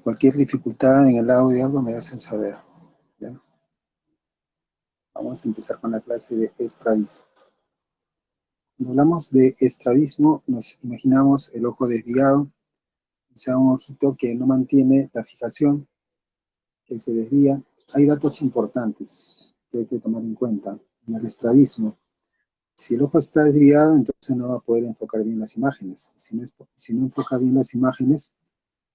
Cualquier dificultad en el audio algo me hacen saber, ¿ya? Vamos a empezar con la clase de estrabismo. Cuando hablamos de estrabismo, nos imaginamos el ojo desviado, o sea, un ojito que no mantiene la fijación, que se desvía. Hay datos importantes que hay que tomar en cuenta en el estrabismo. Si el ojo está desviado, entonces no va a poder enfocar bien las imágenes. Si no enfoca bien las imágenes,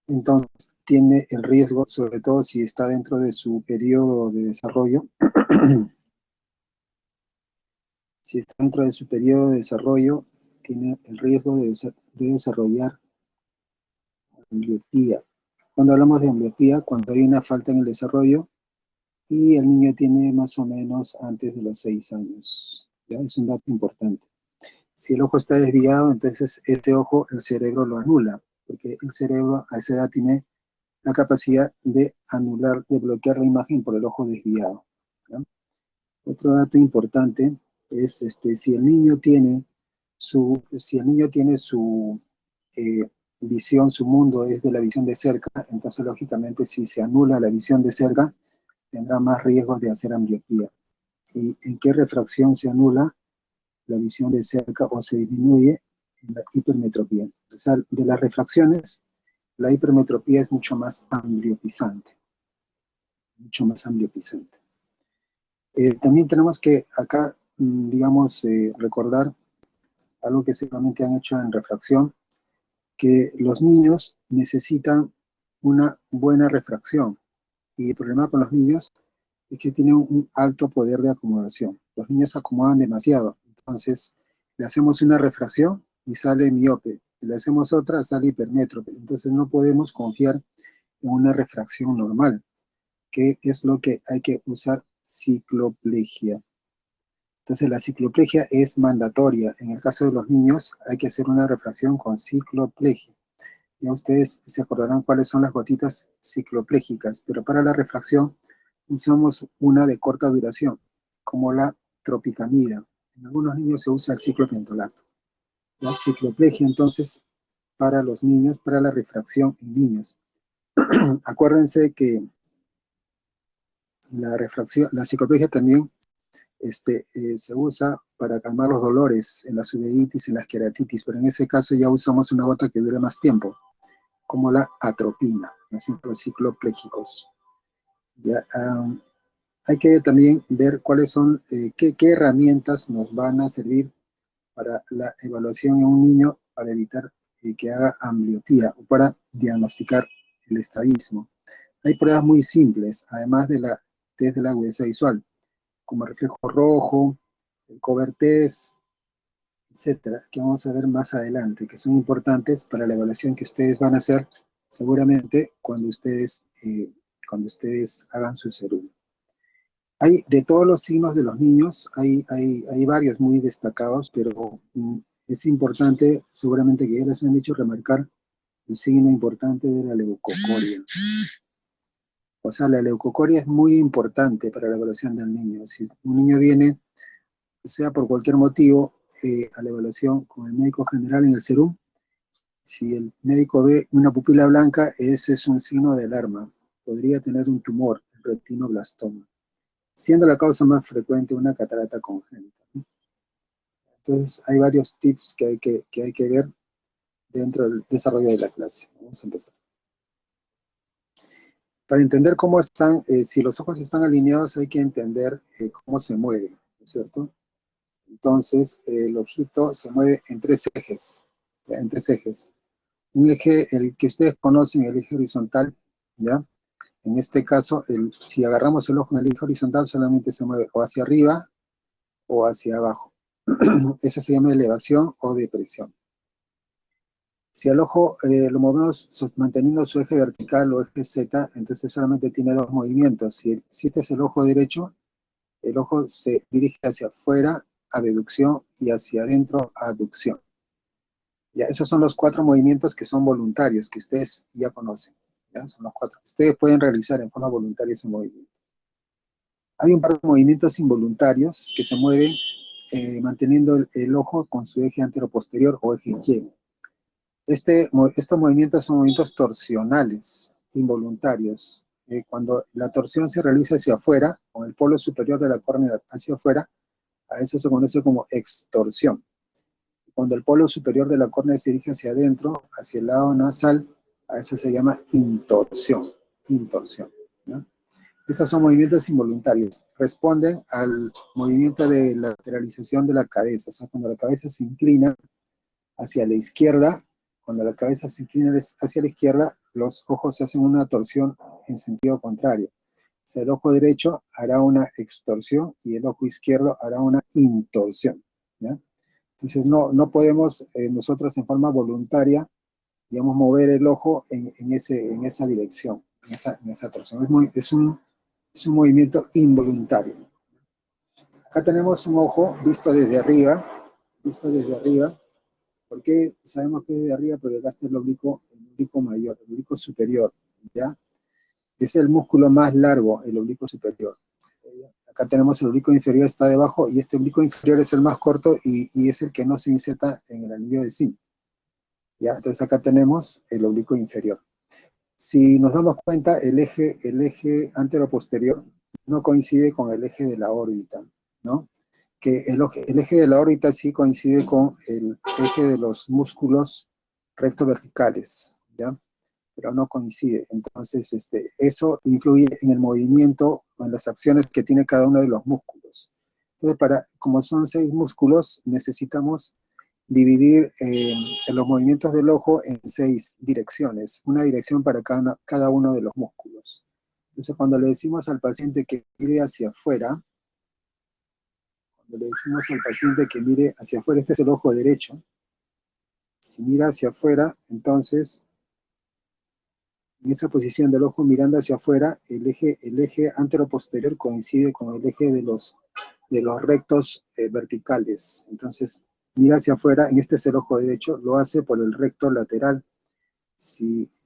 entonces tiene el riesgo, sobre todo si está dentro de su periodo de desarrollo, si está dentro de su periodo de desarrollo, tiene el riesgo de desarrollar ambliopía. Cuando hablamos de ambliopía, cuando hay una falta en el desarrollo y el niño tiene más o menos antes de los 6 años. ¿Ya? Es un dato importante. Si el ojo está desviado, entonces este ojo el cerebro lo anula, porque el cerebro a esa edad tiene la capacidad de anular, de bloquear la imagen por el ojo desviado, ¿ya? Otro dato importante es si el niño tiene su visión, su mundo es de la visión de cerca, entonces lógicamente si se anula la visión de cerca, tendrá más riesgos de hacer ambliopía. ¿Y en qué refracción se anula la visión de cerca o se disminuye? En la hipermetropía. O sea, de las refracciones, la hipermetropía es mucho más ambliopizante. Mucho más ambliopizante. También tenemos que acá, digamos, recordar algo que seguramente han hecho en refracción, que los niños necesitan una buena refracción. Y el problema con los niños es que tienen un alto poder de acomodación. Los niños se acomodan demasiado. Entonces, le hacemos una refracción y sale miope. Y le hacemos otra, sale hipermétrope. Entonces, no podemos confiar en una refracción normal, que es lo que hay que usar cicloplegia. Entonces la cicloplegia es mandatoria. En el caso de los niños hay que hacer una refracción con cicloplegia. Ya ustedes se acordarán cuáles son las gotitas cicloplégicas, pero para la refracción usamos una de corta duración, como la tropicamida. En algunos niños se usa el ciclopentolato. La cicloplegia entonces para los niños, para la refracción en niños. Acuérdense que la cicloplegia también se usa para calmar los dolores en las uveitis, en las queratitis, pero en ese caso ya usamos una gota que dure más tiempo, como la atropina, los cicloplégicos. Ya, hay que también ver cuáles son, qué herramientas nos van a servir para la evaluación en un niño para evitar que haga ambliopía o para diagnosticar el estrabismo. Hay pruebas muy simples, además de la test de la agudeza visual, como el reflejo rojo, el cover test, etcétera, que vamos a ver más adelante, que son importantes para la evaluación que ustedes van a hacer seguramente cuando ustedes hagan su serum. Hay de todos los signos de los niños, hay varios muy destacados, pero es importante, seguramente que ya les han dicho, remarcar el signo importante de la leucocoria. O sea, la leucocoria es muy importante para la evaluación del niño. Si un niño viene, sea por cualquier motivo, a la evaluación con el médico general en el serum, si el médico ve una pupila blanca, ese es un signo de alarma. Podría tener un tumor, el retinoblastoma, siendo la causa más frecuente una catarata congénita, ¿no? Entonces, hay varios tips que hay que ver dentro del desarrollo de la clase. Vamos a empezar. Para entender cómo están, si los ojos están alineados, hay que entender cómo se mueven, ¿no es cierto? Entonces, el ojito se mueve en tres ejes, ¿ya? En tres ejes. Un eje, el que ustedes conocen, el eje horizontal, ¿ya? En este caso, si agarramos el ojo en el eje horizontal, solamente se mueve o hacia arriba o hacia abajo. Eso se llama elevación o depresión. Si el ojo lo movemos manteniendo su eje vertical o eje Z, entonces solamente tiene dos movimientos. Si este es el ojo derecho, el ojo se dirige hacia afuera, abducción, y hacia adentro, aducción. Ya, esos son los 4 movimientos que son voluntarios, que ustedes ya conocen. ¿Ya? Son los 4. Ustedes pueden realizar en forma voluntaria esos movimientos. Hay un par de movimientos involuntarios que se mueven manteniendo el ojo con su eje anteroposterior o eje Y. Estos movimientos son movimientos torsionales, involuntarios. Cuando la torsión se realiza hacia afuera, con el polo superior de la córnea hacia afuera, a eso se conoce como extorsión. Cuando el polo superior de la córnea se dirige hacia adentro, hacia el lado nasal, a eso se llama intorsión. Intorsión, ¿no? Esos son movimientos involuntarios. Responden al movimiento de lateralización de la cabeza. O sea, cuando la cabeza se inclina hacia la izquierda, cuando la cabeza se inclina hacia la izquierda, los ojos hacen una torsión en sentido contrario. O sea, el ojo derecho hará una extorsión y el ojo izquierdo hará una intorsión, ¿ya? Entonces no podemos nosotros en forma voluntaria, digamos, mover el ojo en esa dirección, en esa torsión. Es un movimiento involuntario. Acá tenemos un ojo visto desde arriba, ¿Por qué sabemos que es de arriba? Porque acá está el oblicuo mayor, el oblicuo superior, ¿ya? Es el músculo más largo, el oblicuo superior. Acá tenemos el oblicuo inferior, está debajo, y este oblicuo inferior es el más corto y es el que no se inserta en el anillo de zinc, ¿ya? Entonces acá tenemos el oblicuo inferior. Si nos damos cuenta, el eje anteroposterior no coincide con el eje de la órbita, ¿no? Que el eje de la órbita sí coincide con el eje de los músculos rectoverticales, ¿ya? Pero no coincide. Entonces, eso influye en el movimiento o en las acciones que tiene cada uno de los músculos. Entonces, como son 6 músculos, necesitamos dividir los movimientos del ojo en 6 direcciones, una dirección para cada uno de los músculos. Entonces, cuando le decimos al paciente que mire hacia afuera, este es el ojo derecho. Si mira hacia afuera, entonces, en esa posición del ojo mirando hacia afuera, el eje anteroposterior coincide con el eje de los rectos verticales. Entonces, mira hacia afuera, este es el ojo derecho, lo hace por el recto lateral.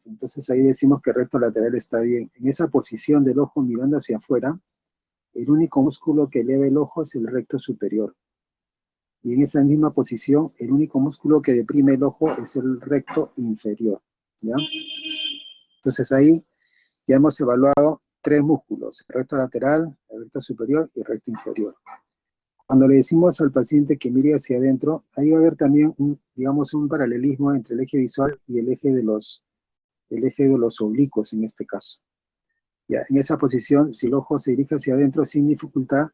Entonces ahí decimos que el recto lateral está bien. En esa posición del ojo mirando hacia afuera, el único músculo que eleva el ojo es el recto superior. Y en esa misma posición, el único músculo que deprime el ojo es el recto inferior, ¿ya? Entonces ahí ya hemos evaluado 3 músculos, el recto lateral, el recto superior y el recto inferior. Cuando le decimos al paciente que mire hacia adentro, ahí va a haber también un paralelismo entre el eje visual y el eje de los oblicuos en este caso. Ya, en esa posición, si el ojo se dirige hacia adentro sin dificultad,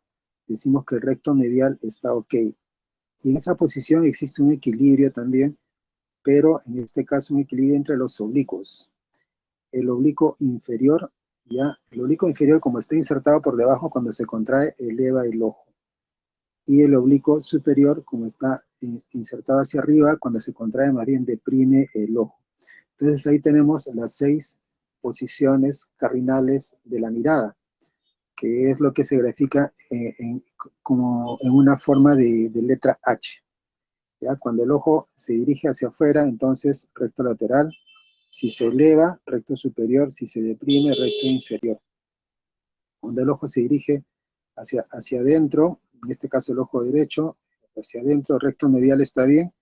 decimos que el recto medial está ok. Y en esa posición existe un equilibrio también, pero en este caso un equilibrio entre los oblicuos. El oblicuo inferior, como está insertado por debajo, cuando se contrae, eleva el ojo. Y el oblicuo superior, como está insertado hacia arriba, cuando se contrae, más bien deprime el ojo. Entonces ahí tenemos las 6 posiciones cardinales de la mirada, que es lo que se grafica como en una forma de letra H. ¿Ya? Cuando el ojo se dirige hacia afuera, entonces recto lateral. Si se eleva, recto superior. Si se deprime, recto inferior. Cuando el ojo se dirige hacia adentro, en este caso el ojo derecho, hacia adentro, recto medial está bien.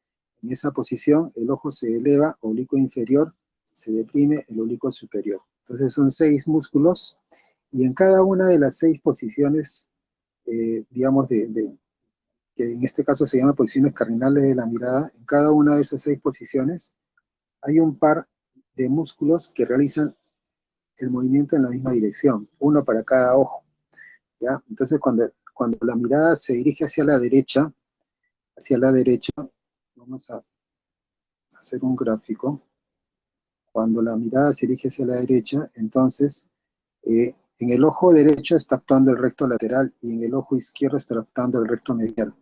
En esa posición, el ojo se eleva, oblicuo inferior, se deprime el oblicuo superior. Entonces son 6 músculos, y en cada una de las 6 posiciones, digamos, que en este caso se llaman posiciones cardinales de la mirada, en cada una de esas 6 posiciones hay un par de músculos que realizan el movimiento en la misma dirección, uno para cada ojo, ¿ya? Entonces cuando la mirada se dirige hacia la derecha, vamos a hacer un gráfico. Cuando la mirada se dirige hacia la derecha, entonces en el ojo derecho está actuando el recto lateral y en el ojo izquierdo está actuando el recto medial.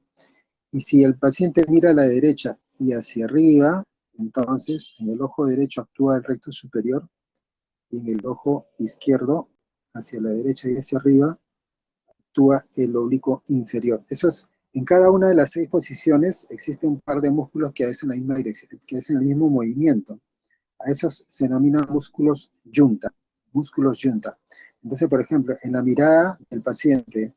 Y si el paciente mira a la derecha y hacia arriba, entonces en el ojo derecho actúa el recto superior y en el ojo izquierdo, hacia la derecha y hacia arriba, actúa el oblicuo inferior. En cada una de las 6 posiciones existe un par de músculos que hacen la misma dirección, que hacen el mismo movimiento. A esos se denominan músculos yunta. Entonces, por ejemplo, en la mirada del paciente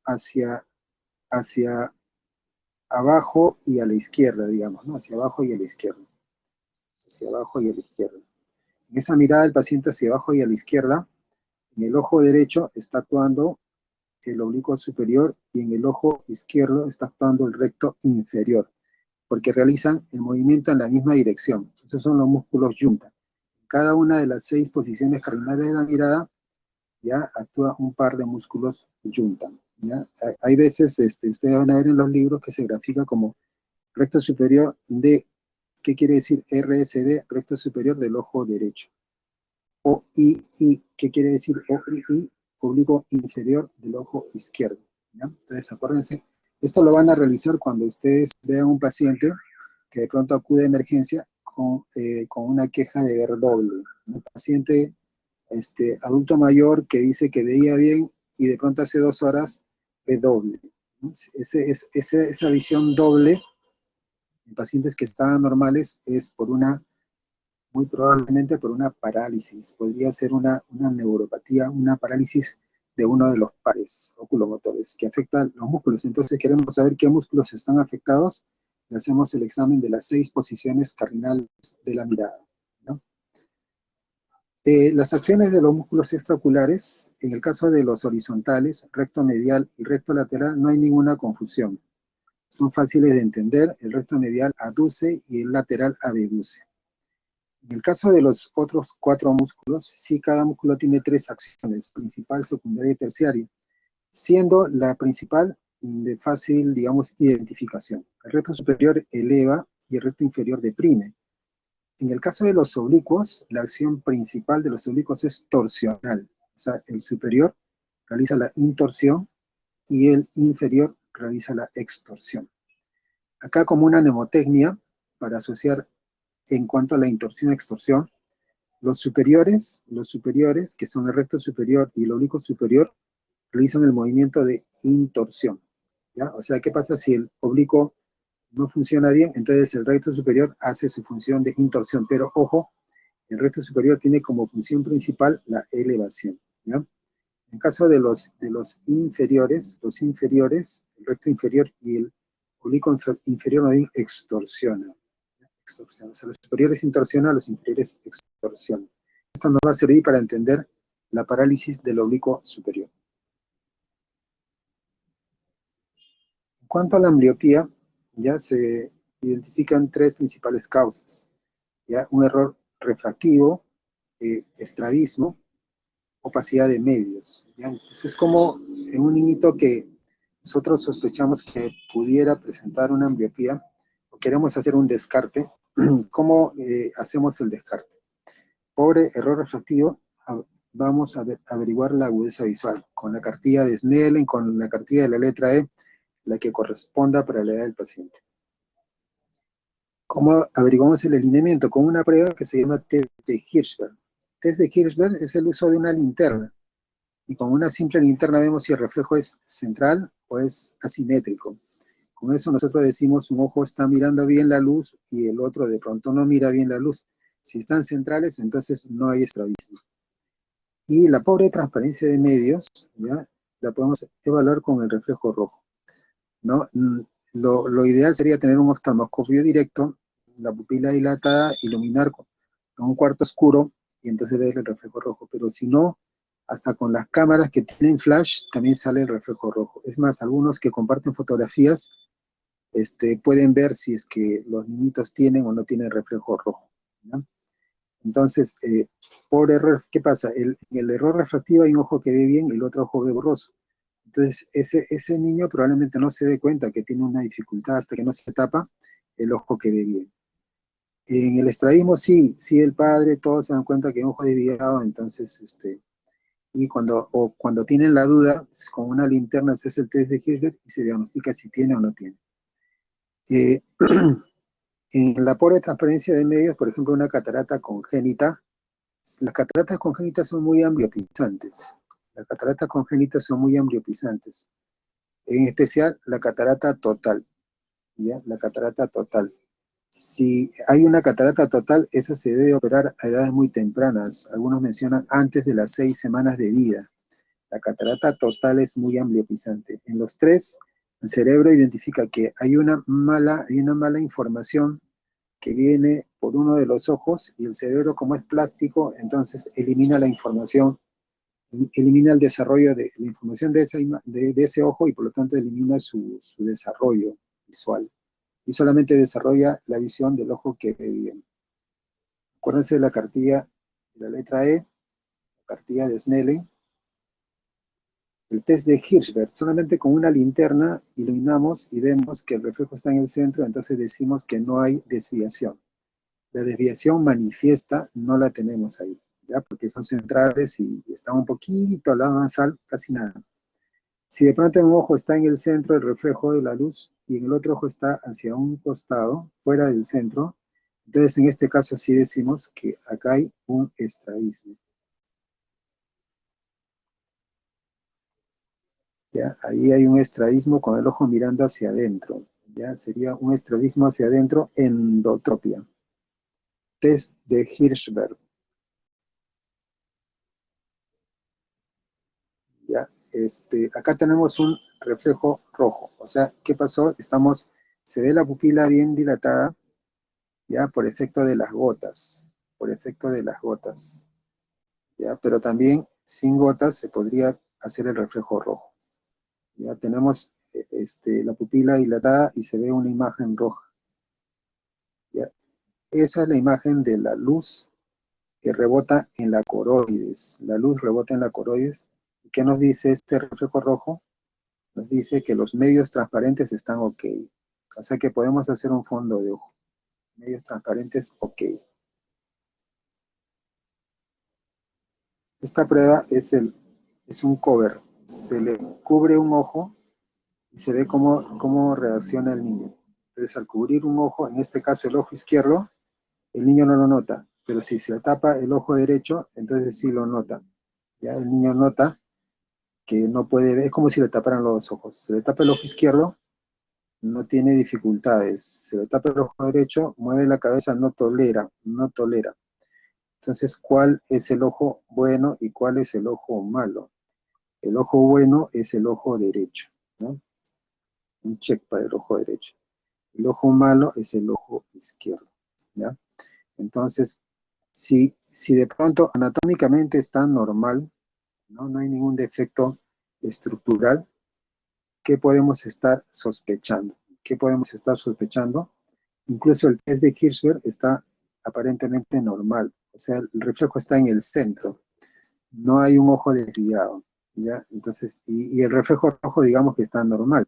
hacia abajo y a la izquierda, digamos, ¿no? Hacia abajo y a la izquierda. Hacia abajo y a la izquierda. En esa mirada del paciente hacia abajo y a la izquierda, en el ojo derecho está actuando el oblicuo superior y en el ojo izquierdo está actuando el recto inferior, porque realizan el movimiento en la misma dirección. Esos son los músculos yunta. Cada una de las 6 posiciones cardinales de la mirada ya actúa un par de músculos yunta. ¿Ya? Hay veces, ustedes van a ver en los libros que se grafica como recto superior de, ¿qué quiere decir RSD? Recto superior del ojo derecho. OII, ¿qué quiere decir OII? Oblicuo inferior del ojo izquierdo. ¿Ya? Entonces, acuérdense, esto lo van a realizar cuando ustedes vean un paciente que de pronto acude a emergencia con una queja de ver doble. Un paciente adulto mayor que dice que veía bien y de pronto hace 2 horas ve doble, ¿no? Esa visión doble en pacientes que estaban normales es muy probablemente por una parálisis, podría ser una neuropatía, una parálisis de uno de los pares oculomotores que afecta los músculos. Entonces queremos saber qué músculos están afectados y hacemos el examen de las 6 posiciones cardinales de la mirada, ¿no? Las acciones de los músculos extraoculares, en el caso de los horizontales, recto medial y recto lateral, no hay ninguna confusión. Son fáciles de entender, el recto medial aduce y el lateral abduce. En el caso de los otros 4 músculos, sí, cada músculo tiene 3 acciones, principal, secundaria y terciaria, siendo la principal de fácil, digamos, identificación. El recto superior eleva y el recto inferior deprime. En el caso de los oblicuos, la acción principal de los oblicuos es torsional. O sea, el superior realiza la intorsión y el inferior realiza la extorsión. Acá como una mnemotecnia, para asociar en cuanto a la intorsión-extorsión, los superiores, que son el recto superior y el oblicuo superior, realizan el movimiento de intorsión, ¿ya? O sea, ¿qué pasa si el oblicuo no funciona bien? Entonces el recto superior hace su función de intorsión, pero ojo, el recto superior tiene como función principal la elevación, ¿ya? En caso de los inferiores, el recto inferior y el oblicuo inferior no bien extorsionan. O sea, los superiores intorsionan, los inferiores extorsionan. Esto nos va a servir para entender la parálisis del oblicuo superior. En cuanto a la ambliopía, ya se identifican 3 principales causas. ¿Ya? Un error refractivo, estrabismo, opacidad de medios. ¿Ya? Entonces es como en un niñito que nosotros sospechamos que pudiera presentar una ambliopía o queremos hacer un descarte. ¿Cómo hacemos el descarte? Pobre error refractivo, vamos a averiguar la agudeza visual con la cartilla de Snellen, con la cartilla de la letra E, la que corresponda para la edad del paciente. ¿Cómo averiguamos el alineamiento? Con una prueba que se llama test de Hirschberg. Test de Hirschberg es el uso de una linterna, y con una simple linterna vemos si el reflejo es central o es asimétrico. Con eso nosotros decimos un ojo está mirando bien la luz y el otro de pronto no mira bien la luz. Si están centrales, entonces no hay estrabismo. Y la pobre transparencia de medios, ¿ya? La podemos evaluar con el reflejo rojo, ¿no? Lo ideal sería tener un oftalmoscopio directo, la pupila dilatada, iluminar con un cuarto oscuro y entonces ver el reflejo rojo. Pero si no, hasta con las cámaras que tienen flash también sale el reflejo rojo. Es más, algunos que comparten fotografías pueden ver si es que los niñitos tienen o no tienen reflejo rojo, ¿no? Entonces, por error, ¿qué pasa? En el error refractivo hay un ojo que ve bien y el otro ojo ve borroso. Entonces, ese niño probablemente no se dé cuenta que tiene una dificultad hasta que no se tapa el ojo que ve bien. En el estrabismo sí, el padre, todos se dan cuenta que hay un ojo desviado, entonces, y cuando tienen la duda, con una linterna se hace el test de Hirschberg y se diagnostica si tiene o no tiene. En la pobre transparencia de medios, por ejemplo, una catarata congénita, las cataratas congénitas son muy ambliopizantes. Las cataratas congénitas son muy ambliopizantes. En especial la catarata total, ¿ya? La catarata total. Si hay una catarata total, esa se debe operar a edades muy tempranas. Algunos mencionan antes de las 6 semanas de vida. La catarata total es muy ambliopizante. En los tres, el cerebro identifica que hay una mala información que viene por uno de los ojos y el cerebro, como es plástico, entonces elimina la información, elimina el desarrollo de la información de ese ojo y por lo tanto elimina su desarrollo visual. Y solamente desarrolla la visión del ojo que ve bien. Acuérdense de la cartilla de la letra E, la cartilla de Snellen. El test de Hirschberg, solamente con una linterna iluminamos y vemos que el reflejo está en el centro, entonces decimos que no hay desviación. La desviación manifiesta no la tenemos ahí, ¿ya? Porque son centrales y están un poquito al lado nasal, casi nada. Si de pronto un ojo está en el centro del reflejo de la luz y en el otro ojo está hacia un costado, fuera del centro, entonces en este caso sí decimos que acá hay un estrabismo. ¿Ya? Ahí hay un estrabismo con el ojo mirando hacia adentro. ¿Ya? Sería un estrabismo hacia adentro, endotropia. Test de Hirschberg. ¿Ya? Acá tenemos un reflejo rojo. O sea, ¿qué pasó? Se ve la pupila bien dilatada, ya por efecto de las gotas. Por efecto de las gotas. ¿Ya? Pero también sin gotas se podría hacer el reflejo rojo. Ya tenemos la pupila dilatada y se ve una imagen roja. ¿Ya? Esa es la imagen de la luz que rebota en la coroides. La luz rebota en la coroides. ¿Y qué nos dice este reflejo rojo? Nos dice que los medios transparentes están ok. O sea que podemos hacer un fondo de ojo. Medios transparentes, ok. Esta prueba es un cover. Se le cubre un ojo y se ve cómo reacciona el niño. Entonces, al cubrir un ojo, en este caso el ojo izquierdo, el niño no lo nota. Pero si se le tapa el ojo derecho, entonces sí lo nota. Ya el niño nota que no puede ver, es como si le taparan los dos ojos. Se le tapa el ojo izquierdo, no tiene dificultades. Se le tapa el ojo derecho, mueve la cabeza, no tolera, no tolera. Entonces, ¿cuál es el ojo bueno y cuál es el ojo malo? El ojo bueno es el ojo derecho, ¿no? Un check para el ojo derecho. El ojo malo es el ojo izquierdo, ¿ya? Entonces, si de pronto anatómicamente está normal, ¿no? No hay ningún defecto estructural, ¿qué podemos estar sospechando? ¿Qué podemos estar sospechando? Incluso el test de Hirschberg está aparentemente normal, o sea, el reflejo está en el centro, no hay un ojo desviado, ¿ya? Entonces, y el reflejo rojo digamos que está normal.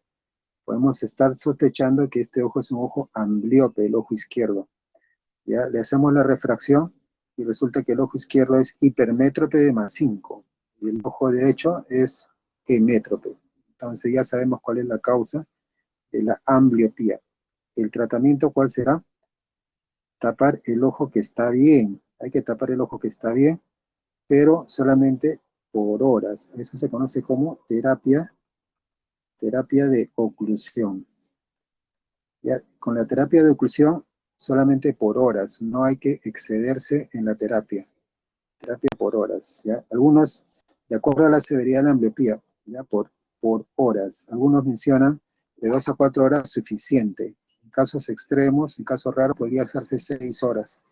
Podemos estar sospechando que este ojo es un ojo ambliope, el ojo izquierdo, ¿ya? Le hacemos la refracción y resulta que el ojo izquierdo es hipermétrope de +5 y el ojo derecho es hemétrope. Entonces ya sabemos cuál es la causa de la ambliopía. ¿El tratamiento cuál será? Tapar el ojo que está bien. Hay que tapar el ojo que está bien, pero solamente por horas. Eso se conoce como terapia de oclusión. ¿Ya? Con la terapia de oclusión solamente por horas, no hay que excederse en la terapia por horas. ¿Ya? Algunos, de acuerdo a la severidad de la ambliopía, ¿ya? Por horas. Algunos mencionan de 2 a 4 horas suficiente. En casos extremos, en casos raros, podría hacerse 6 horas.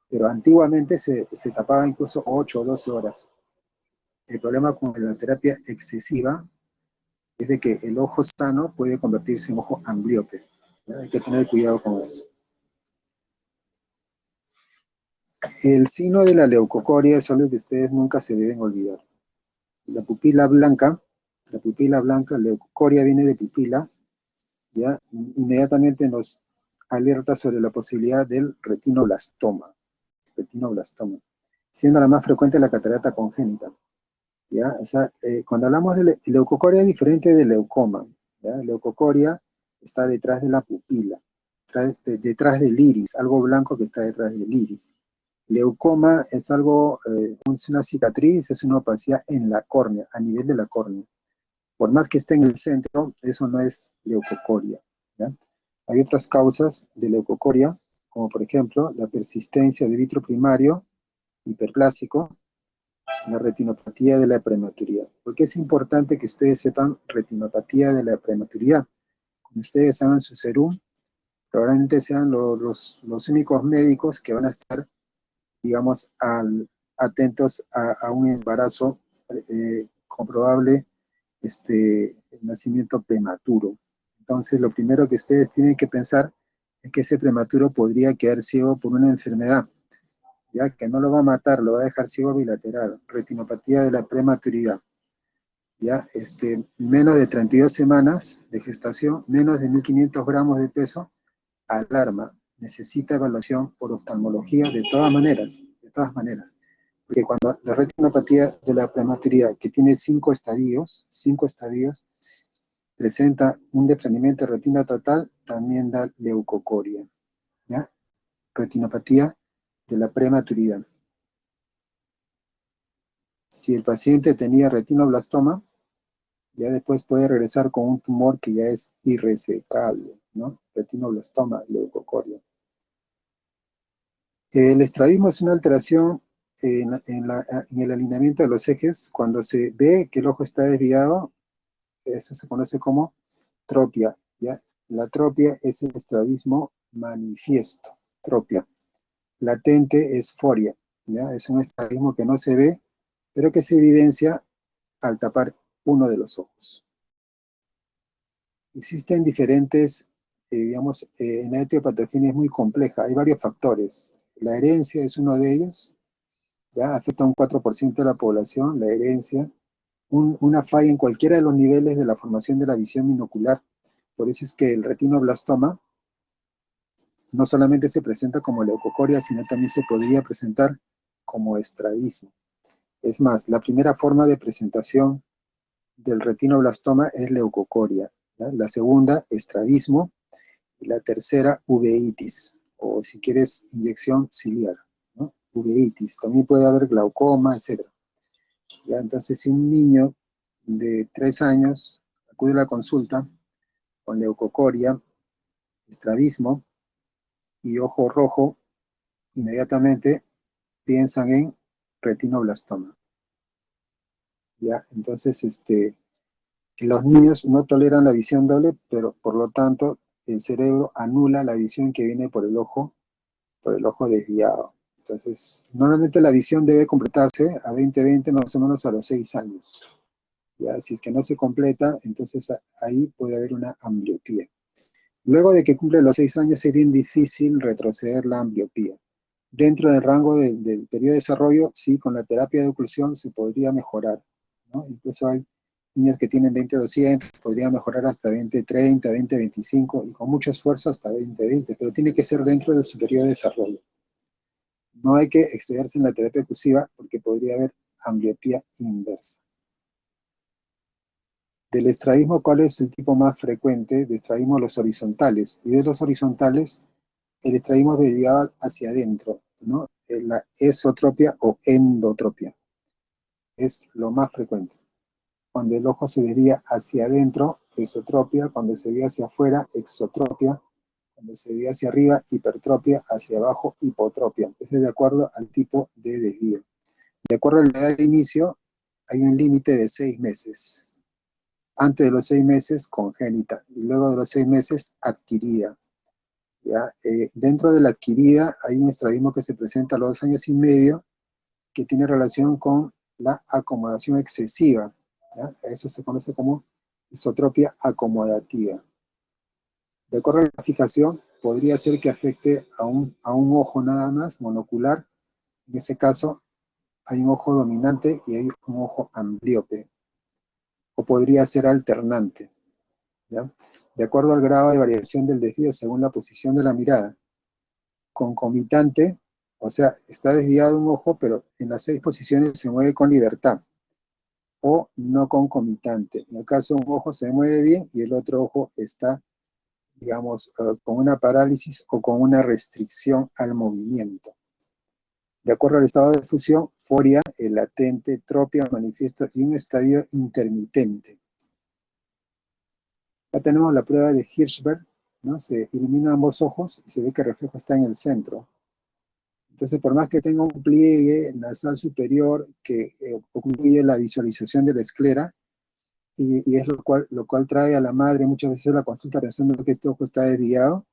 Pero antiguamente se tapaba incluso 8 o 12 horas. El problema con la terapia excesiva es de que el ojo sano puede convertirse en ojo ambliope. ¿Ya? Hay que tener cuidado con eso. El signo de la leucocoria es algo que ustedes nunca se deben olvidar. La pupila blanca, leucocoria viene de pupila, ¿ya? Inmediatamente nos alerta sobre la posibilidad del retinoblastoma, siendo la más frecuente la catarata congénita. ¿Ya? O sea, cuando hablamos de leucocoria es diferente de leucoma. ¿Ya? Leucocoria está detrás de la pupila, detrás del iris, algo blanco que está detrás del iris. Leucoma es algo, es una cicatriz, es una opacidad en la córnea, a nivel de la córnea. Por más que esté en el centro, eso no es leucocoria. ¿Ya? Hay otras causas de leucocoria, como por ejemplo la persistencia de vitro primario hiperplásico, la retinopatía de la prematuridad. ¿Por qué es importante que ustedes sepan retinopatía de la prematuridad? Cuando ustedes hagan su serum, probablemente sean los únicos médicos que van a estar, digamos, atentos a un embarazo comprobable, nacimiento prematuro. Entonces, lo primero que ustedes tienen que pensar es que ese prematuro podría quedar ciego por una enfermedad, ya que no lo va a matar, lo va a dejar ciego bilateral, retinopatía de la prematuridad. Ya, menos de 32 semanas de gestación, menos de 1.500 gramos de peso, alarma, necesita evaluación por oftalmología de todas maneras. Porque cuando la retinopatía de la prematuridad, que tiene 5 estadios, presenta un desprendimiento de retina total, también da leucocoria, ¿ya? Retinopatía de la prematuridad. Si el paciente tenía retinoblastoma, ya después puede regresar con un tumor que ya es irresecable, ¿no? Retinoblastoma, leucocoria. El estrabismo es una alteración en el alineamiento de los ejes. Cuando se ve que el ojo está desviado, eso se conoce como tropia, ¿ya? La tropia es el estrabismo manifiesto, tropia. Latente es foria, ¿ya? Es un estrabismo que no se ve, pero que se evidencia al tapar uno de los ojos. Existen diferentes, digamos, en la etiopatogenia es muy compleja, hay varios factores. La herencia es uno de ellos, ya afecta a un 4% de la población, la herencia. Una falla en cualquiera de los niveles de la formación de la visión binocular. Por eso es que el retinoblastoma no solamente se presenta como leucocoria, sino también se podría presentar como estrabismo. Es más, la primera forma de presentación del retinoblastoma es leucocoria, ¿ya? La segunda, estrabismo, y la tercera, uveitis, o si quieres, inyección ciliar, ¿no? Uveitis, también puede haber glaucoma, etc. ¿Ya? Entonces, si un niño de 3 años acude a la consulta con leucocoria, estrabismo y ojo rojo, inmediatamente piensan en retinoblastoma. ¿Ya? Entonces, los niños no toleran la visión doble, pero por lo tanto el cerebro anula la visión que viene por el ojo desviado. Entonces, normalmente la visión debe completarse a 20/20 más o menos a los 6 años. ¿Ya? Si es que no se completa, entonces ahí puede haber una ambliopía. Luego de que cumple los 6 años es bien difícil retroceder la ambliopía. Dentro del rango del periodo de desarrollo, sí, con la terapia de oclusión se podría mejorar, ¿no? Incluso hay niños que tienen 20/200, podrían mejorar hasta 20/30, 20/25 y con mucho esfuerzo hasta 20/20, pero tiene que ser dentro de su periodo de desarrollo. No hay que excederse en la terapia oclusiva porque podría haber ambliopía inversa. Del estrabismo, ¿cuál es el tipo más frecuente? De estrabismo, los horizontales. Y de los horizontales, el estrabismo derivado hacia adentro, ¿no? La esotropia o endotropia. Es lo más frecuente. Cuando el ojo se desvía hacia adentro, esotropia. Cuando se desvía hacia afuera, exotropia. Cuando se desvía hacia arriba, hipertropia. Hacia abajo, hipotropia. Eso es de acuerdo al tipo de desvío. De acuerdo a la edad de inicio, hay un límite de 6 meses. Antes de los 6 meses, congénita. Y luego de los 6 meses, adquirida. ¿Ya? Dentro de la adquirida hay un estrabismo que se presenta a los 2 años y medio que tiene relación con la acomodación excesiva, ¿ya? Eso se conoce como isotropia acomodativa. De acuerdo a la clasificación, podría ser que afecte a un ojo nada más, monocular. En ese caso, hay un ojo dominante y hay un ojo amblíope. O podría ser alternante, ¿ya? De acuerdo al grado de variación del desvío según la posición de la mirada. Concomitante, o sea, está desviado un ojo, pero en las 6 posiciones se mueve con libertad. O no concomitante. En el caso un ojo se mueve bien y el otro ojo está, digamos, con una parálisis o con una restricción al movimiento. De acuerdo al estado de fusión, foria, el latente, tropia, manifiesto y un estadio intermitente. Acá tenemos la prueba de Hirschberg, ¿no? Se iluminan ambos ojos y se ve que el reflejo está en el centro. Entonces, por más que tenga un pliegue nasal superior que concluye la visualización de la esclera, y es lo cual trae a la madre muchas veces a la consulta pensando que este ojo está desviado,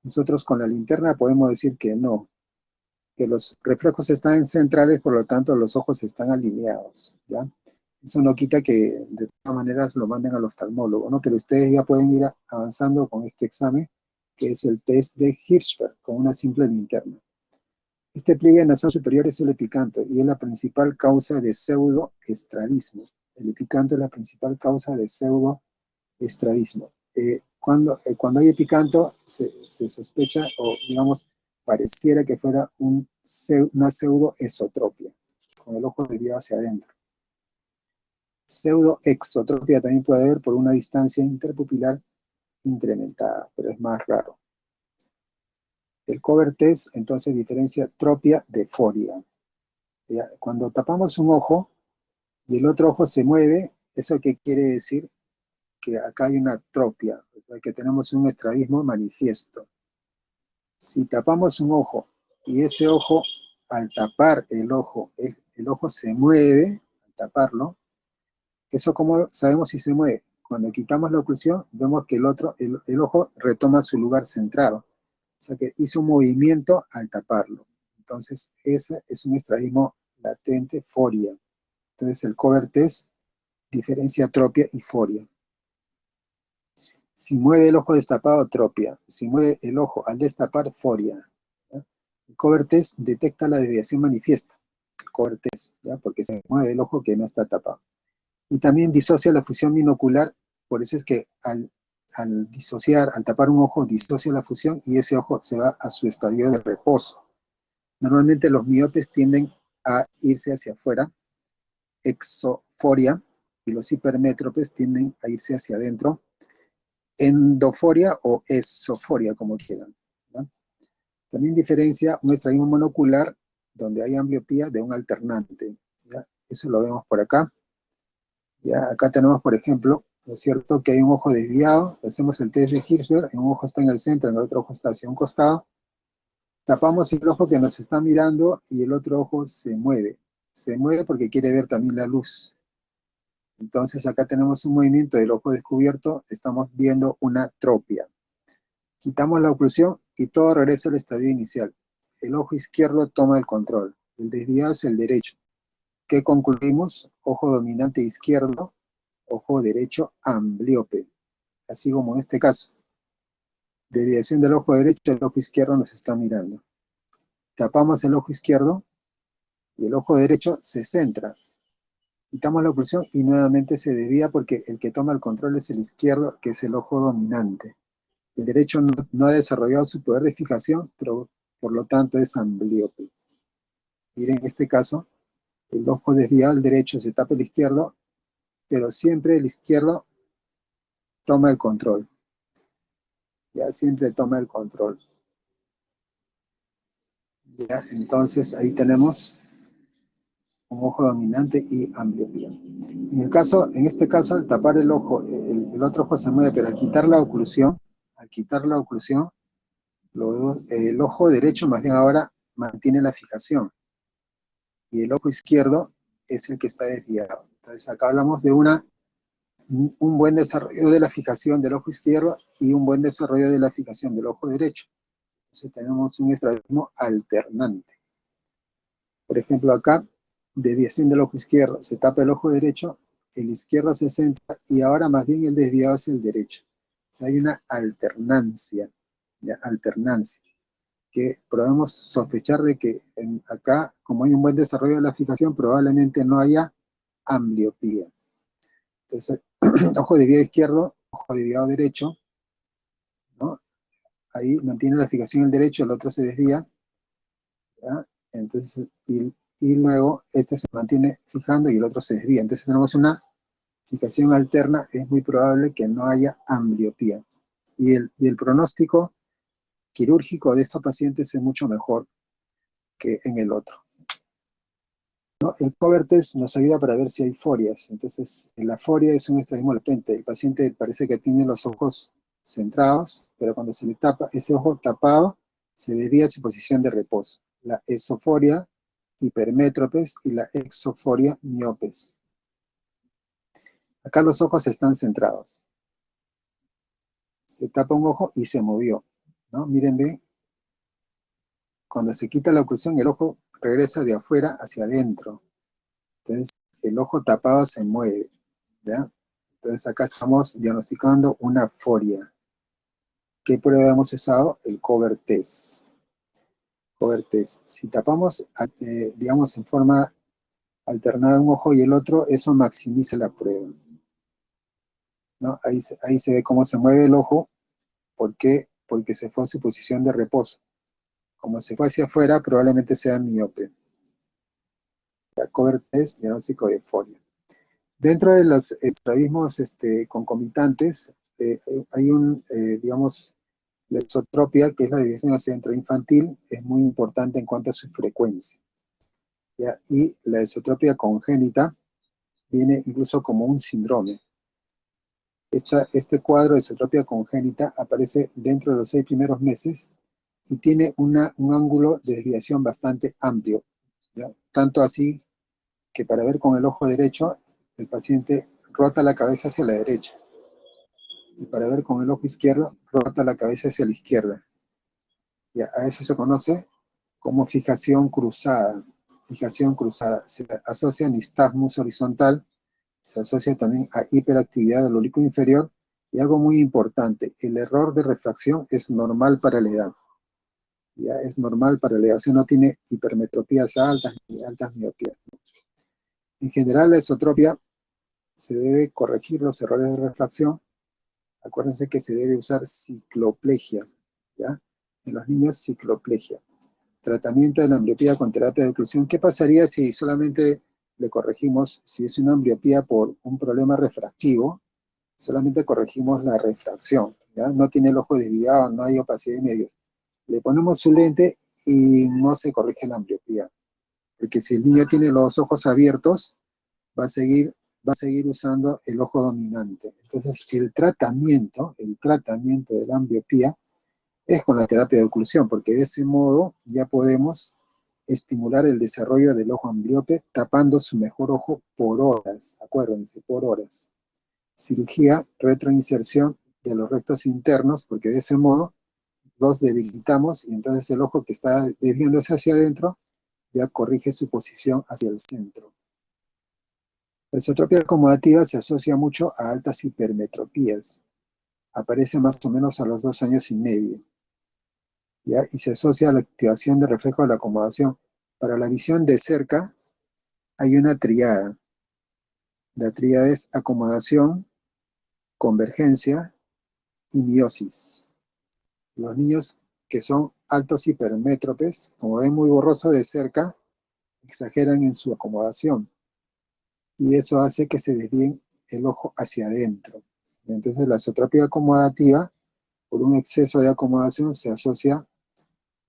nosotros con la linterna podemos decir que no, que los reflejos están centrales, por lo tanto los ojos están alineados, ¿ya? Eso no quita que de todas maneras lo manden al oftalmólogo, ¿no? Pero ustedes ya pueden ir avanzando con este examen, que es el test de Hirschberg, con una simple linterna. Este pliegue nasal superior es el epicanto y es la principal causa de pseudoestrabismo. El epicanto es la principal causa de pseudoestrabismo. Cuando hay epicanto, se sospecha, o digamos, pareciera que fuera una pseudoesotropia, con el ojo desviado hacia adentro. Pseudoexotropia también puede haber por una distancia interpupilar incrementada, pero es más raro. El cover test entonces diferencia tropia de foria. ¿Ya? Cuando tapamos un ojo y el otro ojo se mueve, ¿eso qué quiere decir? Que acá hay una tropia, o sea, que tenemos un estrabismo manifiesto. Si tapamos un ojo y ese ojo, al tapar el ojo se mueve, al taparlo, ¿eso cómo sabemos si se mueve? Cuando quitamos la oclusión, vemos que el ojo retoma su lugar centrado. O sea que hizo un movimiento al taparlo. Entonces, ese es un estrabismo latente, foria. Entonces, el cover test diferencia tropia y foria. Si mueve el ojo destapado, tropia. Si mueve el ojo al destapar, foria. ¿Ya? El cover test detecta la desviación manifiesta. El cover test, ¿ya? Porque se mueve el ojo que no está tapado. Y también disocia la fusión binocular, por eso es que al disociar, al tapar un ojo, disocia la fusión y ese ojo se va a su estadio de reposo. Normalmente los miopes tienden a irse hacia afuera, exoforia, y los hipermétropes tienden a irse hacia adentro, endoforia o esoforia, como quieran, ¿no? También diferencia un estrabismo monocular, donde hay ambliopía, de un alternante, ¿ya? Eso lo vemos por acá. Ya, acá tenemos, por ejemplo, ¿no es cierto?, que hay un ojo desviado, hacemos el test de Hirschberg, un ojo está en el centro, el otro ojo está hacia un costado, tapamos el ojo que nos está mirando y el otro ojo se mueve porque quiere ver también la luz. Entonces acá tenemos un movimiento del ojo descubierto, estamos viendo una tropia. Quitamos la oclusión y todo regresa al estadio inicial. El ojo izquierdo toma el control, el desviado es el derecho. ¿Qué concluimos? Ojo dominante izquierdo, ojo derecho ambliope, así como en este caso. Desviación del ojo derecho, el ojo izquierdo nos está mirando. Tapamos el ojo izquierdo y el ojo derecho se centra. Quitamos la oclusión y nuevamente se desvía porque el que toma el control es el izquierdo, que es el ojo dominante. El derecho no ha desarrollado su poder de fijación, pero por lo tanto es ambliope. Miren, en este caso, el ojo desviado, el derecho se tapa el izquierdo, pero siempre el izquierdo toma el control. Ya siempre toma el control. Ya, entonces ahí tenemos un ojo dominante y ambliopía. En este caso, al tapar el ojo, el otro ojo se mueve, pero al quitar la oclusión, el ojo derecho más bien ahora mantiene la fijación y el ojo izquierdo es el que está desviado. Entonces acá hablamos de un buen desarrollo de la fijación del ojo izquierdo y un buen desarrollo de la fijación del ojo derecho. Entonces tenemos un estrabismo alternante. Por ejemplo acá, desviación del ojo izquierdo, se tapa el ojo derecho, el izquierdo se centra y ahora más bien el desviado es el derecho. O sea, hay una alternancia, ¿ya? Alternancia, que podemos sospechar de que acá, como hay un buen desarrollo de la fijación, probablemente no haya ambliopía. Entonces, ojo desviado izquierdo, ojo desviado derecho, ¿no? Ahí mantiene la fijación el derecho, el otro se desvía, ¿ya? Entonces, y luego este se mantiene fijando y el otro se desvía. Entonces tenemos una fijación alterna, es muy probable que no haya ambliopía. Y el pronóstico quirúrgico de estos pacientes es mucho mejor que en el otro, ¿no? El cover test nos ayuda para ver si hay forias. Entonces, la foria es un estrabismo latente. El paciente parece que tiene los ojos centrados, pero cuando se le tapa ese ojo tapado, se desvía a su posición de reposo. la esoforia hipermétropes y la exoforia miopes. Acá los ojos están centrados. Se tapa un ojo y se movió, ¿no? Miren bien, cuando se quita la oclusión, el ojo regresa de afuera hacia adentro. Entonces, el ojo tapado se mueve, ¿ya? Entonces, acá estamos diagnosticando una foria. ¿Qué prueba hemos usado? El cover test. Cover test. Si tapamos, digamos, en forma alternada un ojo y el otro, eso maximiza la prueba, ¿no? Ahí se ve cómo se mueve el ojo. ¿Por qué? Porque se fue a su posición de reposo. Como se fue hacia afuera, probablemente sea miope. La cover test, diagnóstico de foria. Dentro de los estrabismos concomitantes, hay digamos, la esotropia, que es la división hacia centro infantil, es muy importante en cuanto a su frecuencia, ¿ya? Y la esotropia congénita viene incluso como un síndrome. Este cuadro de esotropia congénita aparece dentro de los 6 primeros meses y tiene un ángulo de desviación bastante amplio, ¿ya? Tanto así que para ver con el ojo derecho, el paciente rota la cabeza hacia la derecha. Y para ver con el ojo izquierdo, rota la cabeza hacia la izquierda. Y a eso se conoce como fijación cruzada. Fijación cruzada. Se asocia a nistagmus horizontal, se asocia también a hiperactividad del oblicuo inferior, y algo muy importante, el error de refracción es normal para la edad. Ya es normal para la edad, o sea, no tiene hipermetropías altas ni altas miopías. En general, la esotropia se debe corregir los errores de refracción. Acuérdense que se debe usar cicloplegia, ¿ya? En los niños, cicloplegia. Tratamiento de la ambliopía con terapia de oclusión. ¿Qué pasaría si solamente le corregimos, si es una ambliopía por un problema refractivo, solamente corregimos la refracción, ¿ya? No tiene el ojo desviado, no hay opacidad de medios. Le ponemos su lente y no se corrige la ambliopía. Porque si el niño tiene los ojos abiertos, va a seguir usando el ojo dominante. Entonces, el tratamiento de la ambliopía es con la terapia de oclusión, porque de ese modo ya podemos estimular el desarrollo del ojo ambliope tapando su mejor ojo por horas, acuérdense, por horas. Cirugía, retroinserción de los rectos internos, porque de ese modo los debilitamos y entonces el ojo que está desviándose hacia adentro ya corrige su posición hacia el centro. La esotropia acomodativa se asocia mucho a altas hipermetropías. Aparece más o menos a los 2 años y medio, ¿ya? Y se asocia a la activación de reflejo de la acomodación. Para la visión de cerca hay una tríada. La tríada es acomodación, convergencia y miosis. Los niños que son altos hipermétropes, como ven muy borroso de cerca, exageran en su acomodación. Y eso hace que se desvíe el ojo hacia adentro. Entonces la esotropia acomodativa, por un exceso de acomodación, se asocia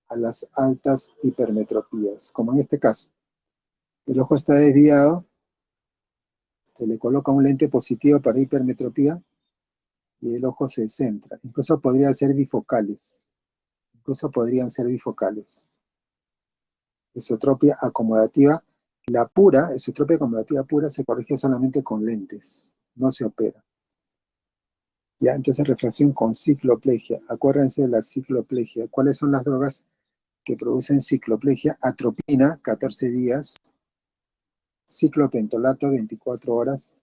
a las altas hipermetropías, como en este caso. El ojo está desviado, se le coloca un lente positivo para hipermetropía y el ojo se centra. Incluso podrían ser bifocales. Esotropia acomodativa. La pura, esotropia acomodativa pura, se corrige solamente con lentes, no se opera. Ya, entonces refracción con cicloplegia. Acuérdense de la cicloplegia. ¿Cuáles son las drogas que producen cicloplegia? Atropina, 14 días. Ciclopentolato, 24 horas.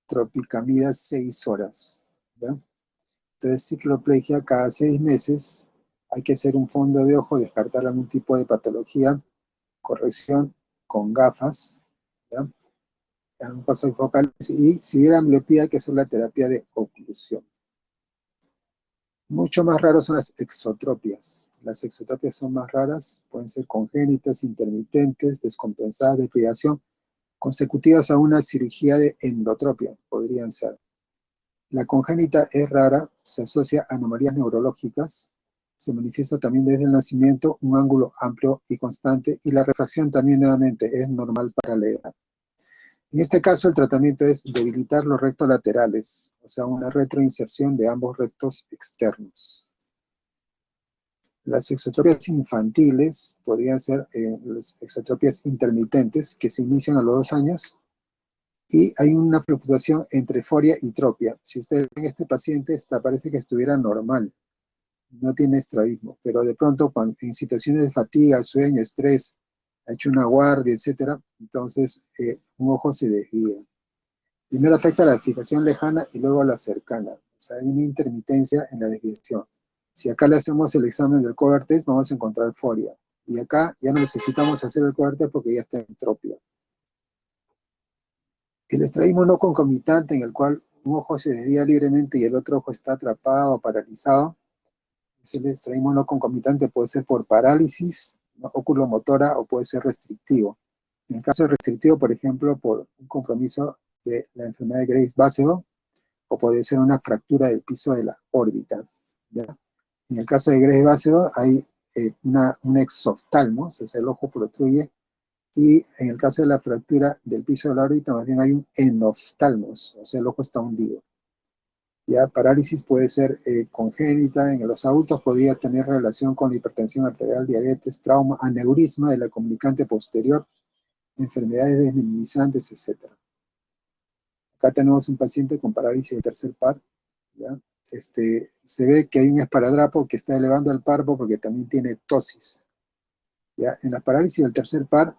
Tropicamida, 6 horas. ¿Ya? Entonces, cicloplegia cada 6 meses. Hay que hacer un fondo de ojo, descartar algún tipo de patología. Corrección con gafas, ¿ya? Un paso focal. Y si hubiera ambliopía, hay que hacer la terapia de oclusión. Mucho más raros son las exotropias. Las exotropias son más raras, pueden ser congénitas, intermitentes, descompensadas de privación, consecutivas a una cirugía de endotropia, podrían ser. La congénita es rara, se asocia a anomalías neurológicas, se manifiesta también desde el nacimiento, un ángulo amplio y constante, y la refracción también nuevamente es normal para la edad. En este caso el tratamiento es debilitar los rectos laterales, o sea, una retroinserción de ambos rectos externos. Las exotropias infantiles podrían ser las exotropias intermitentes que se inician a los 2 años y hay una fluctuación entre euforia y tropia. Si ustedes ven este paciente, parece que estuviera normal, no tiene estrabismo, pero de pronto en situaciones de fatiga, sueño, estrés, ha hecho una guardia, etcétera, entonces un ojo se desvía. Primero afecta a la fijación lejana y luego a la cercana. O sea, hay una intermitencia en la desviación. Si acá le hacemos el examen del cover test, vamos a encontrar euforia. Y acá ya no necesitamos hacer el cover test porque ya está en tropia. El estrabismo no concomitante, en el cual un ojo se desvía libremente y el otro ojo está atrapado o paralizado, es el estrabismo no concomitante, puede ser por parálisis, ¿no?, oculomotora, o puede ser restrictivo. En el caso de restrictivo, por ejemplo, por un compromiso de la enfermedad de Graves-Basedow, o puede ser una fractura del piso de la órbita, ¿ya? En el caso de Graves-Basedow hay un exoftalmos, o sea, el ojo protruye, y en el caso de la fractura del piso de la órbita, más bien hay un enoftalmos, o sea, el ojo está hundido. Ya, parálisis puede ser congénita, en los adultos podría tener relación con la hipertensión arterial, diabetes, trauma, aneurisma de la comunicante posterior, enfermedades desminimizantes, etc. Acá tenemos un paciente con parálisis de tercer par, ¿ya? Se ve que hay un esparadrapo que está elevando el párpado porque también tiene tosis, ¿ya? En la parálisis del tercer par,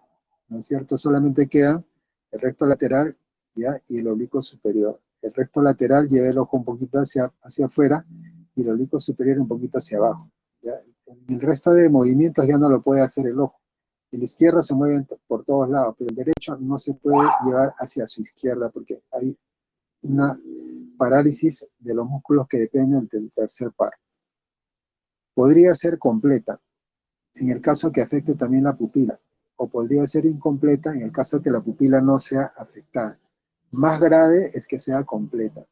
¿no es cierto?, solamente queda el recto lateral, ¿ya?, y el oblicuo superior. El recto lateral lleva el ojo un poquito hacia afuera y el oblicuo superior un poquito hacia abajo, ¿ya? El resto de movimientos ya no lo puede hacer el ojo. El izquierdo se mueve por todos lados, pero el derecho no se puede llevar hacia su izquierda porque hay una parálisis de los músculos que dependen del tercer par. Podría ser completa en el caso que afecte también la pupila, o podría ser incompleta en el caso que la pupila no sea afectada. Más grave es que sea completa,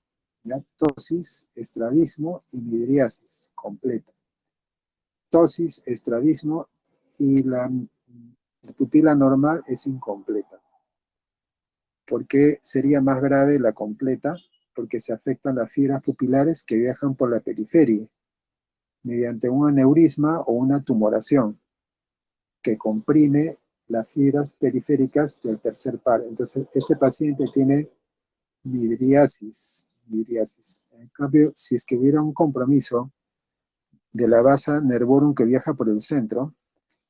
¿ya? Tosis, estrabismo y midriasis, completa. Tosis, estrabismo y la pupila normal es incompleta. ¿Por qué sería más grave la completa? Porque se afectan las fibras pupilares que viajan por la periferia mediante un aneurisma o una tumoración que comprime las fibras periféricas del tercer par. Entonces, este paciente tiene midriasis. En cambio, si es que hubiera un compromiso de la vasa nervorum que viaja por el centro,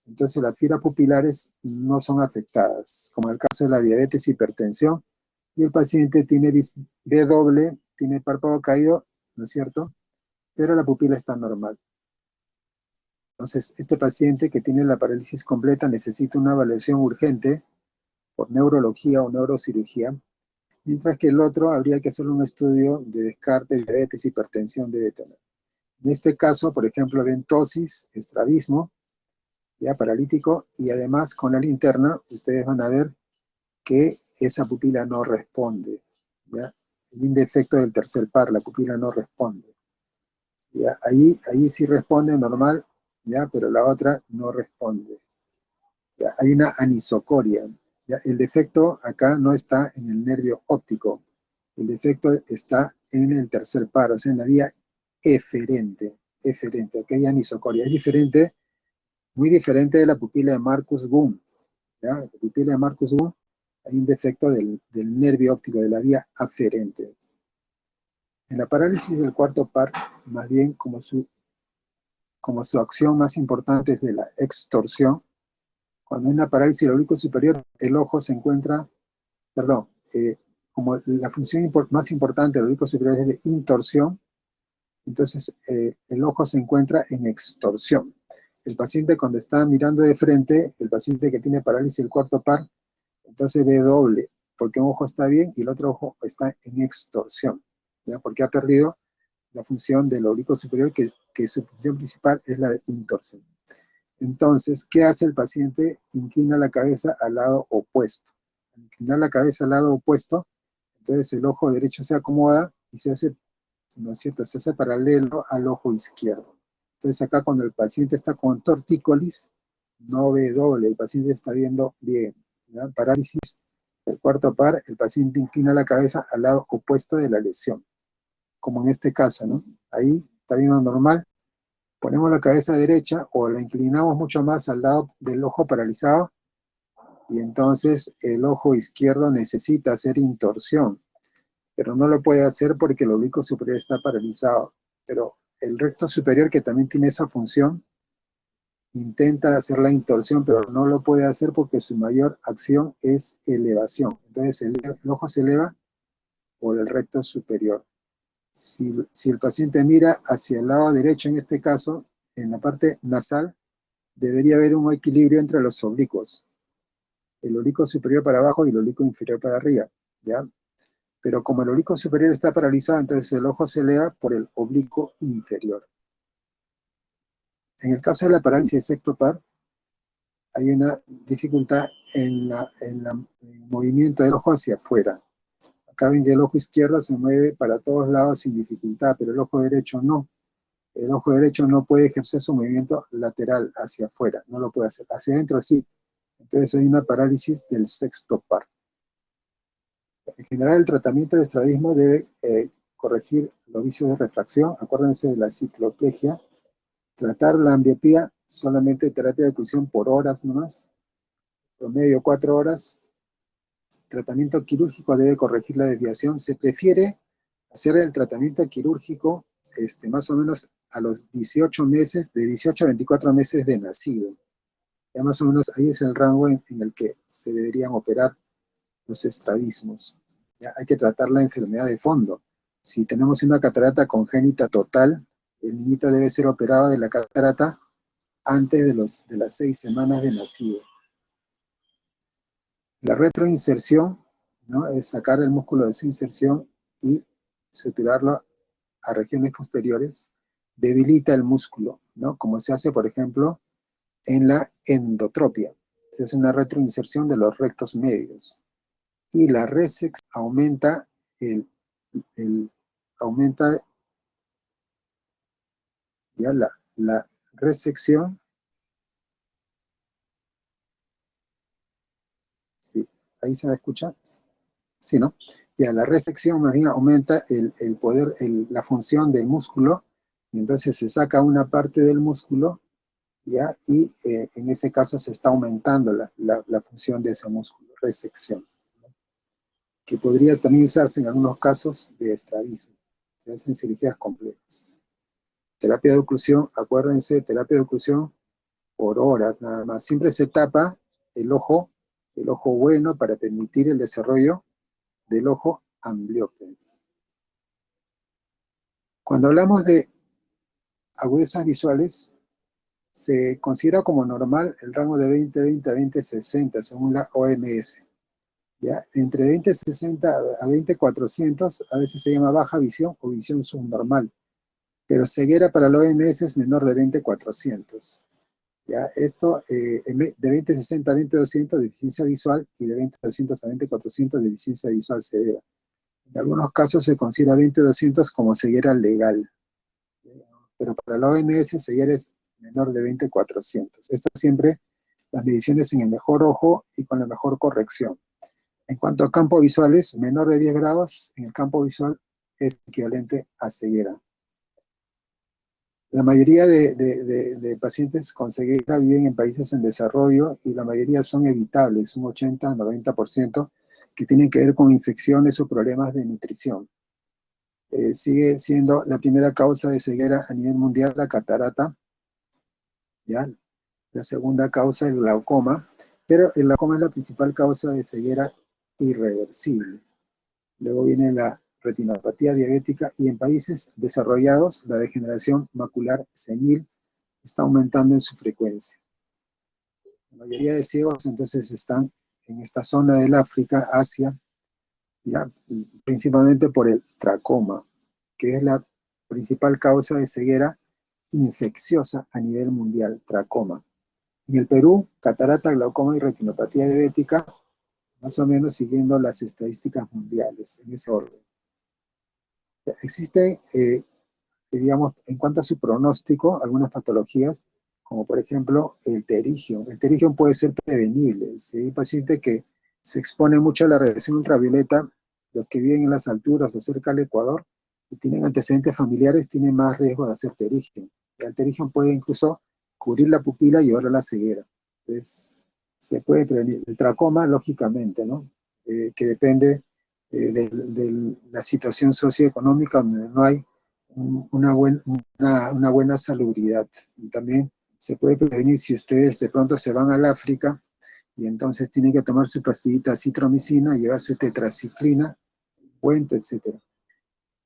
entonces las fibras pupilares no son afectadas, como en el caso de la diabetes e hipertensión, y el paciente tiene B doble, tiene párpado caído, ¿no es cierto?, pero la pupila está normal. Entonces, este paciente que tiene la parálisis completa necesita una evaluación urgente por neurología o neurocirugía, mientras que el otro habría que hacer un estudio de descarte, diabetes, hipertensión debe tener. En este caso, por ejemplo, ven tosis, estrabismo, ya paralítico, y además con la linterna ustedes van a ver que esa pupila no responde, ¿ya? Hay un defecto del tercer par, la pupila no responde, ¿ya? Ahí sí responde normal, ¿ya?, pero la otra no responde, ¿ya? Hay una anisocoria, ¿ya? El defecto acá no está en el nervio óptico, el defecto está en el tercer par, o sea, en la vía eferente, aquí hay anisocoria, es diferente, muy diferente de la pupila de Marcus-Gunn, ¿ya? La pupila de Marcus-Gunn hay un defecto del nervio óptico, de la vía aferente. En la parálisis del cuarto par, más bien como su acción más importante es de la extorsión, cuando hay una parálisis del oblicuo superior, el ojo se encuentra, como la función más importante del oblicuo superior es de intorsión, entonces el ojo se encuentra en extorsión. El paciente cuando está mirando de frente, el paciente que tiene parálisis del cuarto par, entonces ve doble, porque un ojo está bien y el otro ojo está en extorsión, ¿ya? Porque ha perdido la función del oblicuo superior, que su función principal es la de intorsión. Entonces, ¿qué hace el paciente? Inclina la cabeza al lado opuesto. Al inclinar la cabeza al lado opuesto, entonces el ojo derecho se acomoda y se hace, ¿no es cierto?, se hace paralelo al ojo izquierdo. Entonces acá cuando el paciente está con tortícolis, no ve doble, el paciente está viendo bien, ¿ya? Parálisis del cuarto par, el paciente inclina la cabeza al lado opuesto de la lesión, como en este caso, ¿no? Ahí está viendo normal, Ponemos la cabeza derecha o la inclinamos mucho más al lado del ojo paralizado y entonces el ojo izquierdo necesita hacer intorsión, pero no lo puede hacer porque el oblicuo superior está paralizado. Pero el recto superior, que también tiene esa función, intenta hacer la intorsión, pero no lo puede hacer porque su mayor acción es elevación. Entonces el ojo se eleva por el recto superior. Si el paciente mira hacia el lado derecho, en este caso, en la parte nasal, debería haber un equilibrio entre los oblicuos. El oblicuo superior para abajo y el oblicuo inferior para arriba, ¿ya? Pero como el oblicuo superior está paralizado, entonces el ojo se eleva por el oblicuo inferior. En el caso de la parálisis de sexto par, hay una dificultad en el movimiento del ojo hacia afuera. Acá ven que el ojo izquierdo se mueve para todos lados sin dificultad, pero el ojo derecho no. El ojo derecho no puede ejercer su movimiento lateral hacia afuera, no lo puede hacer. Hacia adentro sí. Entonces hay una parálisis del sexto par. En general, el tratamiento del estrabismo debe corregir los vicios de refracción. Acuérdense de la cicloplegia. Tratar la ambliopía, solamente terapia de oclusión por horas nomás, promedio 4 horas. Tratamiento quirúrgico debe corregir la desviación. Se prefiere hacer el tratamiento quirúrgico más o menos a los 18 meses, de 18 a 24 meses de nacido. Ya más o menos ahí es el rango en el que se deberían operar los estrabismos. Ya hay que tratar la enfermedad de fondo. Si tenemos una catarata congénita total, el niñito debe ser operado de la catarata antes de las 6 semanas de nacido. La retroinserción, ¿no?, es sacar el músculo de su inserción y suturarlo a regiones posteriores, debilita el músculo, ¿no?, como se hace, por ejemplo, en la endotropia. Es una retroinserción de los rectos medios. Y la resección aumenta ya la resección. Sí, ahí se me escucha. Sí, ¿no? Ya la resección más bien aumenta el poder, la función del músculo, y entonces se saca una parte del músculo, ¿ya? Y en ese caso se está aumentando la función de ese músculo, resección, ¿no?, que podría también usarse en algunos casos de estrabismo. Se hacen cirugías complejas. Terapia de oclusión, acuérdense, terapia de oclusión por horas nada más. Siempre se tapa el ojo bueno para permitir el desarrollo del ojo ambliópe. Cuando hablamos de agudezas visuales, se considera como normal el rango de 20/20 a 20/60 según la OMS. ¿Ya? Entre 20/60 a 20/400 a veces se llama baja visión o visión subnormal, pero ceguera para la OMS es menor de 20/400. ¿Ya? Esto de 20/60 a 20/200 deficiencia visual y de 20/200 a 20/400 deficiencia visual severa. En algunos casos se considera 20/200 como ceguera legal, pero para la OMS ceguera es menor de 20/400. Esto siempre las mediciones en el mejor ojo y con la mejor corrección. En cuanto a campo visuales, menor de 10 grados en el campo visual es equivalente a ceguera. La mayoría de pacientes con ceguera viven en países en desarrollo y la mayoría son evitables, un 80-90%, que tienen que ver con infecciones o problemas de nutrición. Sigue siendo la primera causa de ceguera a nivel mundial la catarata, ¿ya? La segunda causa el glaucoma, pero el glaucoma es la principal causa de ceguera irreversible. Luego viene la retinopatía diabética y en países desarrollados la degeneración macular senil está aumentando en su frecuencia. La mayoría de ciegos entonces están en esta zona del África, Asia, ¿ya?, principalmente por el tracoma, que es la principal causa de ceguera infecciosa a nivel mundial, tracoma. En el Perú, catarata, glaucoma y retinopatía diabética, más o menos siguiendo las estadísticas mundiales, en ese orden. Existe, digamos, en cuanto a su pronóstico, algunas patologías, como por ejemplo el pterigium. El pterigium puede ser prevenible. Si hay paciente que se expone mucho a la radiación ultravioleta, los que viven en las alturas o cerca del Ecuador y tienen antecedentes familiares tienen más riesgo de hacer pterigium. El pterigium puede incluso cubrir la pupila y llevarla a la ceguera. Entonces, se puede prevenir. El tracoma, lógicamente, ¿no? Que depende de la situación socioeconómica donde no hay una buena salubridad. Y también se puede prevenir si ustedes de pronto se van al África y entonces tienen que tomar su pastillita de citromicina, llevar su tetraciclina, puente, etc.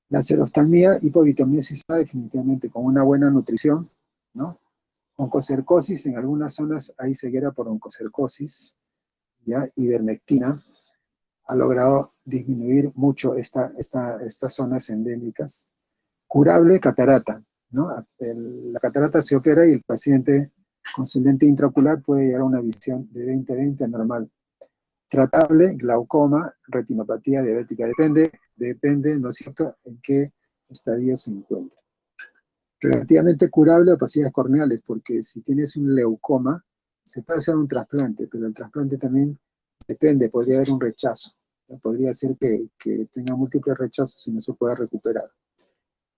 La seroftalmia, hipovitaminosis A, definitivamente con una buena nutrición, ¿no? Oncocercosis, en algunas zonas hay ceguera por oncocercosis, ¿ya? Ivermectina ha logrado disminuir mucho estas zonas endémicas. Curable, catarata, ¿no? La catarata se opera y el paciente con su lente intraocular puede llegar a una visión de 20/20 normal. Tratable, glaucoma, retinopatía diabética, depende, ¿no es cierto?, en qué estadio se encuentra. Relativamente curable, opacidades corneales, porque si tienes un leucoma, se puede hacer un trasplante, pero el trasplante también depende, podría haber un rechazo. Podría ser que tenga múltiples rechazos y no se pueda recuperar.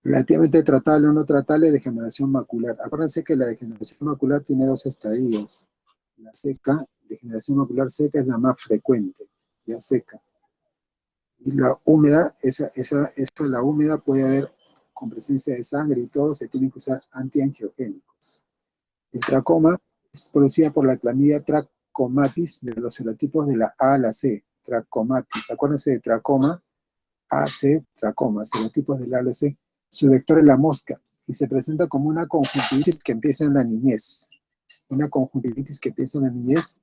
Relativamente tratable o no tratable, degeneración macular. Acuérdense que la degeneración macular tiene dos estadios. La seca, degeneración macular seca es la más frecuente, ya seca. Y la húmeda, la húmeda puede haber con presencia de sangre y todo, se tienen que usar antiangiogénicos. El tracoma es producida por la clamidia trachomatis de los serotipos de la A a la C, trachomatis. Acuérdense de tracoma, AC, tracoma, serotipos del A a la C. Su vector es la mosca y se presenta como una conjuntivitis que empieza en la niñez. Una conjuntivitis que empieza en la niñez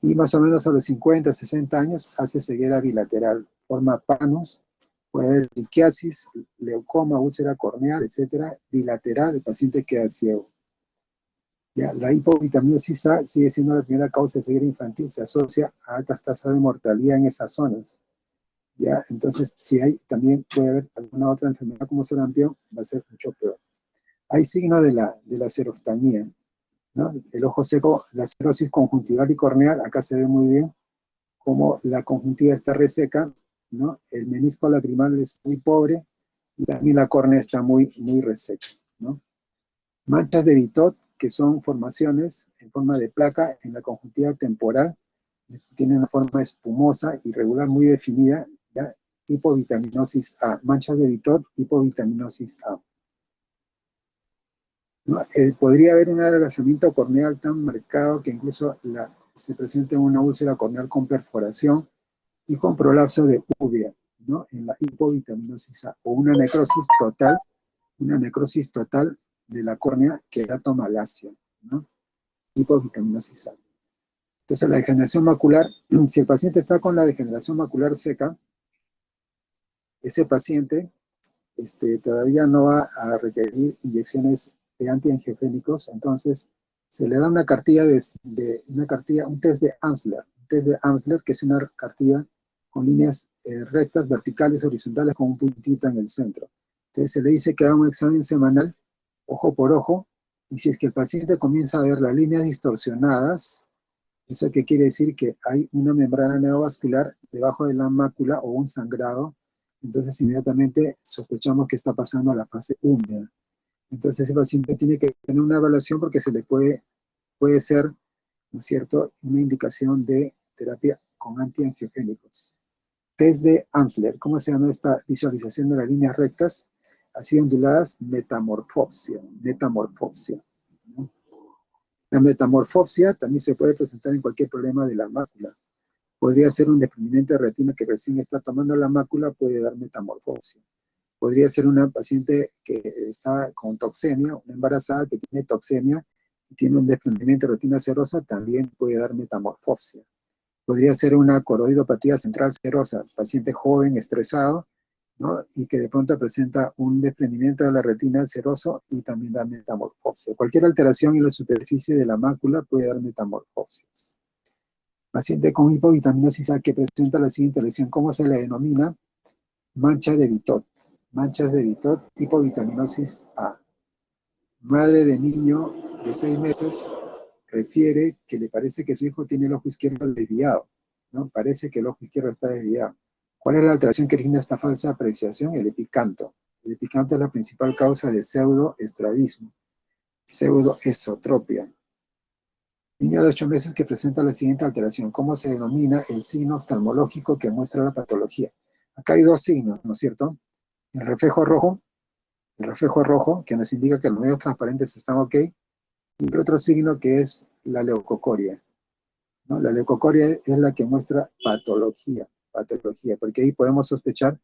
y más o menos a los 50, 60 años hace ceguera bilateral. Forma panos, puede haber liquiasis, leucoma, úlcera corneal, etcétera. Bilateral, el paciente queda ciego. Ya, la hipovitaminosis A sigue siendo la primera causa de ceguera infantil, se asocia a altas tasas de mortalidad en esas zonas. ¿Ya? Entonces, si hay, también puede haber alguna otra enfermedad como sarampión, va a ser mucho peor. Hay signos de la seroftalmia, ¿no? El ojo seco, la cirrosis conjuntival y corneal, acá se ve muy bien cómo la conjuntiva está reseca, ¿no? El menisco lacrimal es muy pobre y también la córnea está muy reseca, ¿no? Manchas de Vitot, que son formaciones en forma de placa en la conjuntiva temporal, tienen una forma espumosa, irregular, muy definida, ¿ya? Hipovitaminosis A, manchas de Vitot, hipovitaminosis A. ¿No? Podría haber un adelgazamiento corneal tan marcado que incluso se presente una úlcera corneal con perforación y con prolapso de uvea, ¿no? En la hipovitaminosis A, o una necrosis total de la córnea, queratomalacia, ¿no? Hipovitaminosis A. Entonces la degeneración macular, si el paciente está con la degeneración macular seca, ese paciente todavía no va a requerir inyecciones de antiangiogénicos, entonces se le da una cartilla, un test de Amsler, que es una cartilla con líneas rectas, verticales, horizontales, con un puntito en el centro. Entonces se le dice que haga un examen semanal, ojo por ojo, y si es que el paciente comienza a ver las líneas distorsionadas, ¿eso qué quiere decir? Que hay una membrana neovascular debajo de la mácula o un sangrado. Entonces inmediatamente sospechamos que está pasando a la fase húmeda. Entonces ese paciente tiene que tener una evaluación porque se le puede ser, ¿no es cierto?, una indicación de terapia con antiangiogénicos. Test de Amsler, ¿cómo se llama esta visualización de las líneas rectas? Así onduladas, metamorfopsia. ¿No? La metamorfopsia también se puede presentar en cualquier problema de la mácula. Podría ser un desprendimiento de retina que recién está tomando la mácula, puede dar metamorfopsia. Podría ser una paciente que está con toxemia, una embarazada que tiene toxemia y tiene un desprendimiento de retina serosa, también puede dar metamorfopsia. Podría ser una coroidopatía central serosa, paciente joven, estresado, ¿no? Y que de pronto presenta un desprendimiento de la retina seroso y también da metamorfopsia. Cualquier alteración en la superficie de la mácula puede dar metamorfopsis. Paciente con hipovitaminosis A que presenta la siguiente lesión, ¿cómo se le denomina? Manchas de Vitot, hipovitaminosis A. Madre de niño de 6 meses refiere que le parece que su hijo tiene el ojo izquierdo desviado, ¿no? Parece que el ojo izquierdo está desviado. ¿Cuál es la alteración que origina esta falsa apreciación? El epicanto. El epicanto es la principal causa de pseudoestrabismo. pseudoesotropia. Niño de 8 meses que presenta la siguiente alteración. ¿Cómo se denomina el signo oftalmológico que muestra la patología? Acá hay dos signos, ¿no es cierto? El reflejo rojo que nos indica que los medios transparentes están ok, y el otro signo que es la leucocoria, ¿no? La leucocoria es la que muestra patología, porque ahí podemos sospechar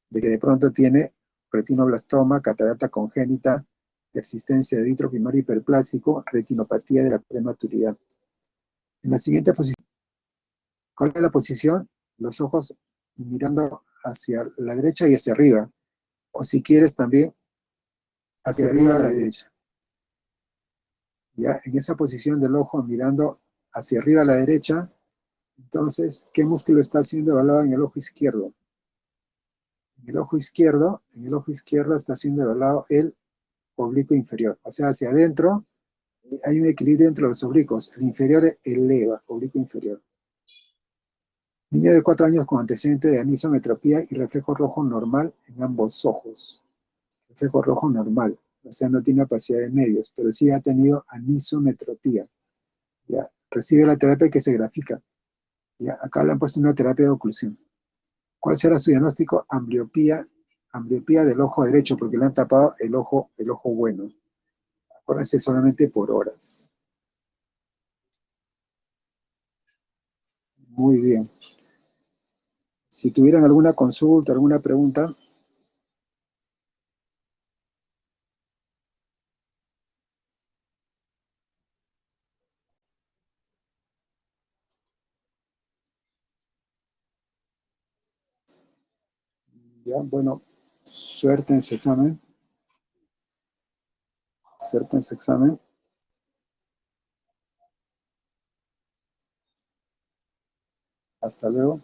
de que de pronto tiene retinoblastoma, catarata congénita, existencia de vitro primario hiperplásico, retinopatía de la prematuridad. En la siguiente posición, ¿cuál es la posición? Los ojos mirando hacia la derecha y hacia arriba, o si quieres también hacia arriba a la derecha. Ya, en esa posición del ojo mirando hacia arriba a la derecha, entonces, ¿qué músculo está siendo evaluado en el ojo izquierdo? En el ojo izquierdo está siendo evaluado el oblicuo inferior, o sea, hacia adentro hay un equilibrio entre los oblicuos, el inferior eleva, oblicuo inferior. Niño de 4 años con antecedente de anisometropía y reflejo rojo normal en ambos ojos. Reflejo rojo normal, o sea, no tiene opacidad de medios, pero sí ha tenido anisometropía. ¿Ya? Recibe la terapia que se grafica. ¿Ya? Acá le han puesto una terapia de oclusión. ¿Cuál será su diagnóstico? Ambliopía del ojo derecho, porque le han tapado el ojo bueno. Acuérdense solamente por horas. Muy bien. Si tuvieran alguna consulta, alguna pregunta. Ya, bueno, suerte en su examen. Suerte en su examen. Hasta luego.